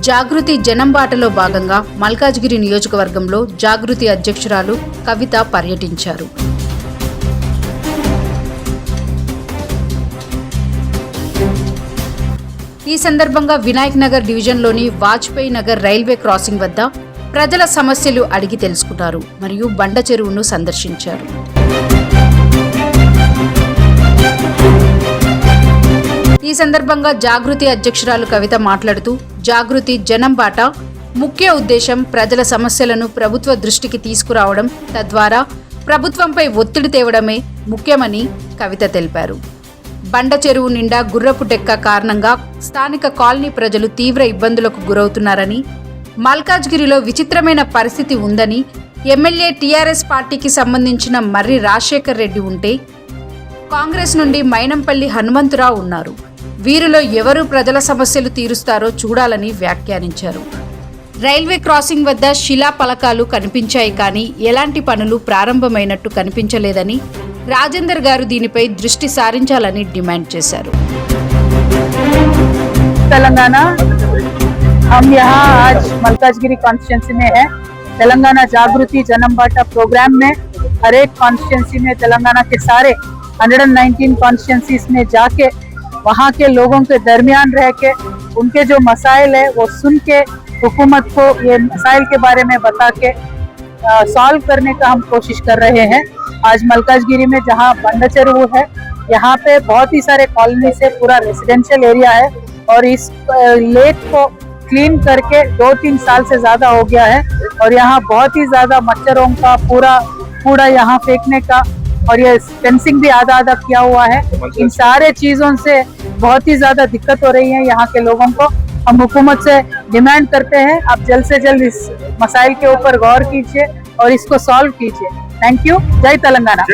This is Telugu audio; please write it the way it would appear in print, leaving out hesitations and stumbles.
జాగృతి జనం బాటలో భాగంగా మల్కాజ్గిరి నియోజకవర్గంలో జాగృతి అధ్యక్షురాలు కవిత పర్యటించారు. ఈ సందర్భంగా వినాయక్ నగర్ డివిజన్లోని వాజ్పేయి నగర్ రైల్వే క్రాసింగ్ వద్ద ప్రజల సమస్యలు అడిగి తెలుసుకున్నారు మరియు బండ చెరువును సందర్శించారు. ఈ సందర్భంగా జాగృతి అధ్యక్షురాలు కవిత మాట్లాడుతూ, జాగృతి జనం బాట ముఖ్య ఉద్దేశం ప్రజల సమస్యలను ప్రభుత్వ దృష్టికి తీసుకురావడం, తద్వారా ప్రభుత్వంపై ఒత్తిడి తేవడమే ముఖ్యమని కవిత తెలిపారు. బండ చెరువు నిండా గుర్రపు డెక్క కారణంగా స్థానిక కాలనీ ప్రజలు తీవ్ర ఇబ్బందులకు గురవుతున్నారని, మల్కాజ్గిరిలో విచిత్రమైన పరిస్థితి ఉందని, ఎమ్మెల్యే టీఆర్ఎస్ పార్టీకి సంబంధించిన మర్రి రాజశేఖర్ రెడ్డి ఉంటే కాంగ్రెస్ నుండి మైనంపల్లి హనుమంతరావు ఉన్నారు. వీరిలో ఎవరు ప్రజల సమస్యలు తీరుస్తారో చూడాలని వ్యాఖ్యానించారు. రైల్వే క్రాసింగ్ వద్ద శిలా పలకాలు కనిపించాయి కానీ ఎలాంటి పనులు ప్రారంభమైనట్టు కనిపించలేదని రాజేందర్ గారు దీనిపై దృష్టి సారించాలని డిమాండ్ చేశారు. तेलंगाना हम यहाँ आज मल्काजगिरी कॉन्स्टिट्यूंसी में है. तेलंगाना जागृति जन्म बाटा प्रोग्राम में हर एक कॉन्स्टिट्यूंसी में तेलंगाना के सारे 119 कॉन्स्टिट्यूंसीज में जाके वहाँ के लोगों के दरमियान रह के उनके जो मसाइल है वो सुन के हुकूमत को ये मसाइल के बारे में बता के सॉल्व करने का हम कोशिश कर रहे हैं. आज मल्काजगिरी में जहाँ बंड चेरुवु है, यहाँ पे बहुत ही सारे कॉलोनी से पूरा रेसिडेंशियल एरिया है और इस लेक को क्लीन करके 2-3 साल से ज्यादा हो गया है और यहाँ बहुत ही ज्यादा मच्छरों का पूरा कूड़ा यहाँ फेंकने का और ये फेंसिंग भी आधा आधा किया हुआ है. इन सारे चीजों से बहुत ही ज्यादा दिक्कत हो रही है यहाँ के लोगों को. हम हुकूमत से डिमांड करते हैं आप जल्द से जल्द इस मसाइल के ऊपर गौर कीजिए और इसको सॉल्व कीजिए. Thank you. जय तेलंगाना.